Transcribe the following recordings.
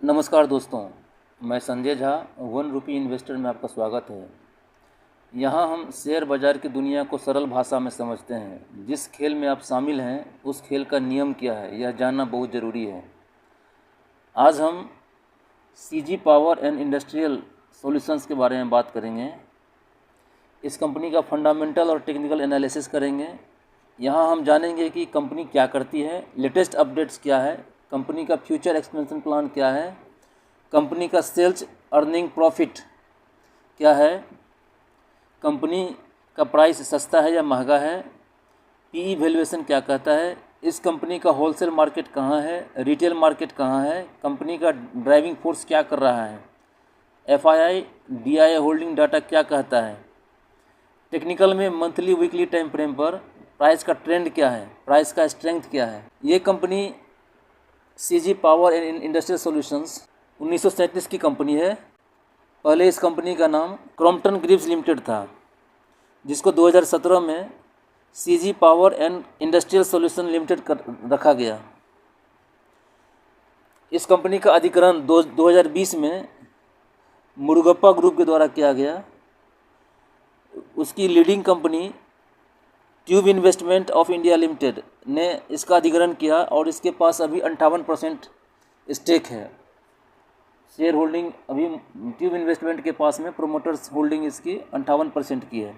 नमस्कार दोस्तों, मैं संजय झा ₹1 इन्वेस्टर में आपका स्वागत है। यहाँ हम शेयर बाज़ार की दुनिया को सरल भाषा में समझते हैं। जिस खेल में आप शामिल हैं उस खेल का नियम क्या है यह जानना बहुत ज़रूरी है। आज हम CG power and industrial solutions के बारे में बात करेंगे। इस कंपनी का फंडामेंटल और टेक्निकल एनालिसिस करेंगे। यहाँ हम जानेंगे कि कंपनी क्या करती है, लेटेस्ट अपडेट्स क्या है, कंपनी का फ्यूचर एक्सपेंशन प्लान क्या है, कंपनी का सेल्स अर्निंग प्रॉफिट क्या है, कंपनी का प्राइस सस्ता है या महंगा है, पीई वैल्यूएशन क्या कहता है, इस कंपनी का होलसेल मार्केट कहाँ है, रिटेल मार्केट कहाँ है, कंपनी का ड्राइविंग फोर्स क्या कर रहा है, एफआईआई डीआईआई होल्डिंग डाटा क्या कहता है, टेक्निकल में मंथली वीकली टाइम फ्रेम पर प्राइस का ट्रेंड क्या है, प्राइस का स्ट्रेंथ क्या है। ये company CG power and industrial solutions 1937 की कंपनी है। पहले इस कंपनी का नाम क्रॉम्पटन ग्रीव्स लिमिटेड था, जिसको 2017 में CG power and industrial solution limited रखा गया। इस कंपनी का अधिग्रहण 2020 में मुरुगप्पा ग्रुप के द्वारा किया गया। उसकी leading company tube investment of India limited ने इसका अधिग्रहण किया और इसके पास अभी 58% स्टेक है। शेयर होल्डिंग अभी ट्यूब इन्वेस्टमेंट के पास में प्रोमोटर्स होल्डिंग इसकी 58% की है।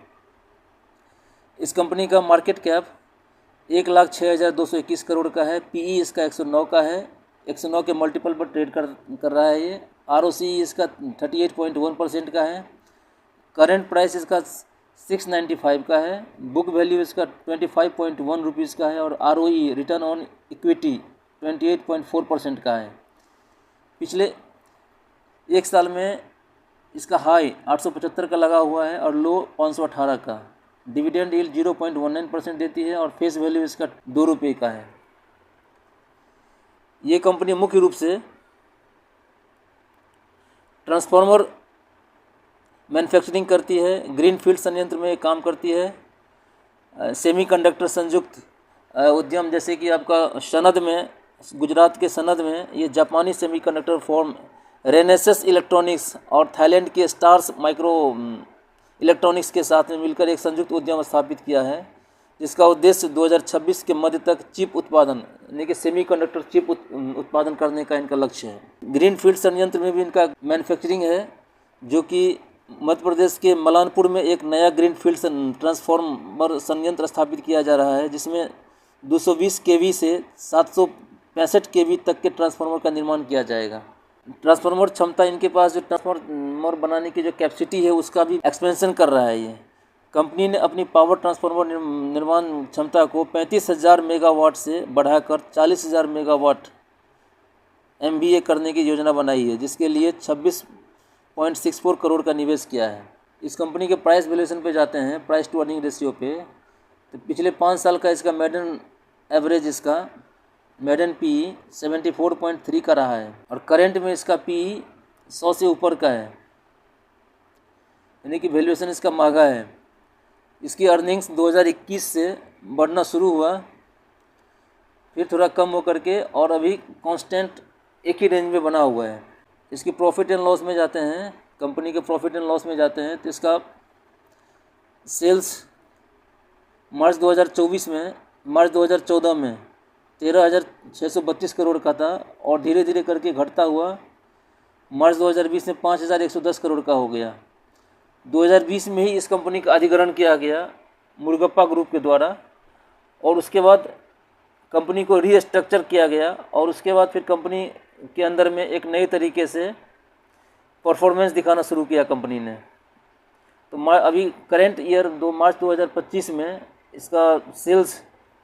इस कंपनी का मार्केट कैप 1,06,221 करोड़ का है। पीई इसका 109 का है, 109 के मल्टीपल पर ट्रेड कर रहा है ये। आरओसी इसका 38.1% का है। करेंट प्राइस इसका 695 का है। बुक वैल्यू इसका 25.1 रुपीज़ का है और आरओई रिटर्न ऑन इक्विटी 28.4% का है। पिछले एक साल में इसका हाई 875 का लगा हुआ है और लो 518 का। डिविडेंड यील्ड 0.19% देती है और फेस वैल्यू इसका ₹2 का है। ये कंपनी मुख्य रूप से ट्रांसफार्मर मैन्युफैक्चरिंग करती है, ग्रीनफील्ड संयंत्र में काम करती है। सेमीकंडक्टर संयुक्त उद्यम जैसे कि आपका सनद में, गुजरात के सनद में ये जापानी सेमीकंडक्टर फॉर्म रेनेसेस इलेक्ट्रॉनिक्स और थाईलैंड के स्टार्स माइक्रो इलेक्ट्रॉनिक्स के साथ में मिलकर एक संयुक्त उद्यम स्थापित किया है, जिसका उद्देश्य 2026 के मध्य तक चिप उत्पादन यानी कि सेमीकंडक्टर चिप उत्पादन करने का इनका लक्ष्य है। ग्रीनफील्ड संयंत्र में भी इनका मैन्युफैक्चरिंग है, जो कि मध्य प्रदेश के मलानपुर में एक नया ग्रीनफील्ड ट्रांसफार्मर संयंत्र स्थापित किया जा रहा है, जिसमें 220 केवी से 765 केवी तक के ट्रांसफार्मर का निर्माण किया जाएगा। ट्रांसफार्मर क्षमता इनके पास जो ट्रांसफार्मर बनाने की जो कैपेसिटी है उसका भी एक्सपेंशन कर रहा है। ये कंपनी ने अपनी पावर ट्रांसफार्मर निर्माण क्षमता को 35,000 मेगावाट से बढ़ाकर 40,000 मेगावाट MVA करने की योजना बनाई है, जिसके लिए 26.64 करोड़ का निवेश किया है। इस कंपनी के प्राइस वैल्यूएशन पे जाते हैं, प्राइस टू अर्निंग रेशियो पे, तो पिछले 5 साल का इसका मेडन एवरेज, इसका मेडन पी 74.3 का रहा है और करेंट में इसका पी 100 से ऊपर का है, यानी कि वैल्यूएशन इसका महंगा है। इसकी अर्निंग्स 2021 से बढ़ना शुरू हुआ, फिर थोड़ा कम होकर के और अभी कांस्टेंट एक ही रेंज में बना हुआ है। इसकी प्रॉफिट एंड लॉस में जाते हैं, कंपनी के प्रॉफिट एंड लॉस में जाते हैं, तो इसका सेल्स मार्च 2014 में 13,632 करोड़ का था और धीरे धीरे करके घटता हुआ मार्च 2020 में 5,110 करोड़ का हो गया। 2020 में ही इस कंपनी का अधिग्रहण किया गया मुरुगप्पा ग्रुप के द्वारा और उसके बाद कंपनी को रीस्ट्रक्चर किया गया और उसके बाद फिर कंपनी के अंदर में एक नए तरीके से परफॉर्मेंस दिखाना शुरू किया कंपनी ने। तो अभी करेंट ईयर मार्च 2025 में इसका सेल्स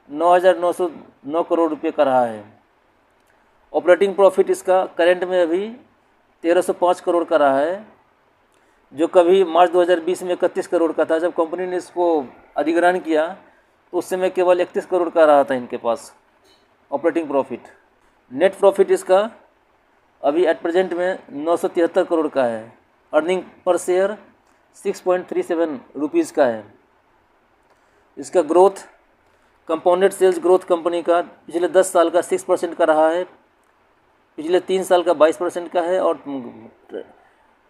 9,909 करोड़ रुपये का रहा है। ऑपरेटिंग प्रॉफिट इसका करेंट में अभी 1,305 करोड़ का रहा है, जो कभी मार्च 2020 में 31 करोड़ का था। जब कंपनी ने इसको अधिग्रहण किया तो उस समय केवल 31 करोड़ का रहा था इनके पास ऑपरेटिंग प्रॉफिट। नेट प्रॉफिट इसका अभी एट प्रेजेंट में 973 करोड़ का है। अर्निंग पर शेयर 6.37 रुपीज़ का है। इसका growth compounded sales growth company का पिछले 10 साल का 6% का रहा है। पिछले 3 साल का 22% का है और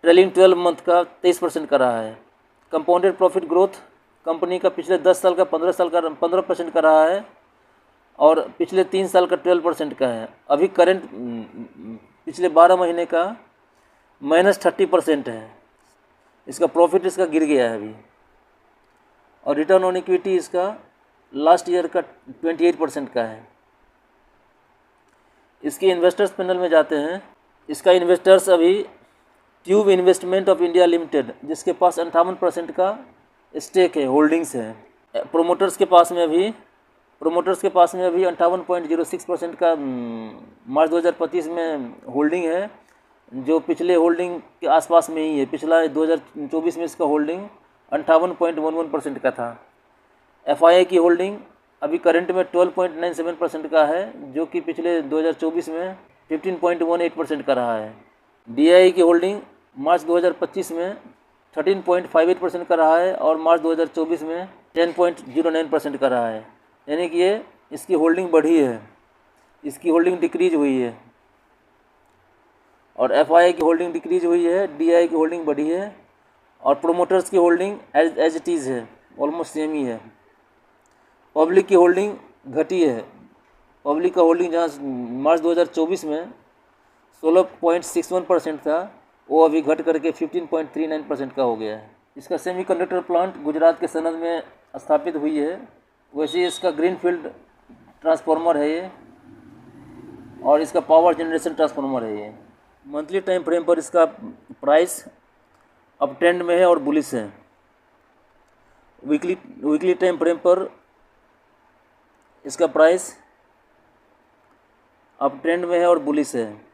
ट्रेलिंग 12 मंथ का 23% का रहा है। कंपाउंडेड प्रॉफिट ग्रोथ कंपनी का पिछले 10 साल का 15% का रहा है और पिछले 3 साल का 12% का है। अभी करंट पिछले 12 महीने का -30% है। इसका प्रॉफिट इसका गिर गया है अभी। और रिटर्न ऑन इक्विटी इसका लास्ट ईयर का 28% का है। इसके इन्वेस्टर्स पैनल में जाते हैं। इसका इन्वेस्टर्स अभी tube investment of India limited, जिसके पास 58% का स्टेक है, होल्डिंग्स है। प्रोमोटर्स के पास में अभी 58.06% का मार्च 2025 में होल्डिंग है, जो पिछले होल्डिंग के आसपास में ही है। पिछला 2024 में इसका होल्डिंग 58.11% का था। FII की होल्डिंग अभी करंट में 12.97% का है, जो कि पिछले 2024 में 15.18% का रहा है। DII की होल्डिंग मार्च 2025 में 13.58% का रहा है और मार्च 2024 में 10.09% का रहा है। यानी कि ये इसकी होल्डिंग बढ़ी है, इसकी होल्डिंग डिक्रीज हुई है। और FII की होल्डिंग डिक्रीज हुई है, DII की होल्डिंग बढ़ी है और प्रोमोटर्स की होल्डिंग एज इट इज़ है, ऑलमोस्ट सेम ही है। पब्लिक की होल्डिंग घटी है। पब्लिक का होल्डिंग जहाँ मार्च 2024 में 16.61% था, वो अभी घट करके 15.39% का हो गया है। इसका सेमीकंडक्टर प्लांट गुजरात के सनद में स्थापित हुई है। वैसे इसका ग्रीनफील्ड ट्रांसफार्मर है ये, और इसका पावर जनरेशन ट्रांसफार्मर है ये। मंथली टाइम फ्रेम पर इसका प्राइस अप ट्रेंड में है और बुलिश है। वीकली टाइम फ्रेम पर इसका प्राइस अप ट्रेंड में है और बुलिश है।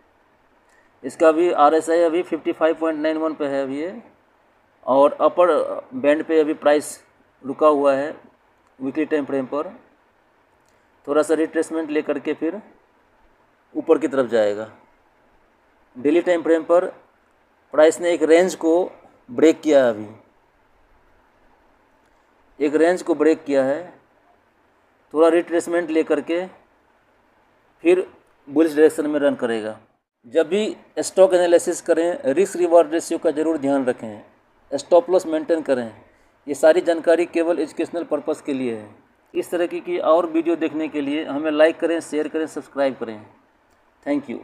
इसका भी RSI अभी 55.91 पे है अभी ये, और अपर बैंड पे अभी प्राइस रुका हुआ है। वीकली टाइम फ्रेम पर थोड़ा सा रिट्रेसमेंट लेकर के फिर ऊपर की तरफ जाएगा। डेली टाइम फ्रेम पर प्राइस ने एक रेंज को ब्रेक किया है, अभी एक रेंज को ब्रेक किया है। थोड़ा रिट्रेसमेंट लेकर के फिर बुलिश डायरेक्शन में रन करेगा। जब भी स्टॉक एनालिसिस करें, रिस्क रिवार्ड रेशियो का ज़रूर ध्यान रखें, स्टॉप लॉस मेंटेन करें। ये सारी जानकारी केवल एजुकेशनल पर्पस के लिए है। इस तरह की और वीडियो देखने के लिए हमें लाइक करें, शेयर करें, सब्सक्राइब करें। Thank you.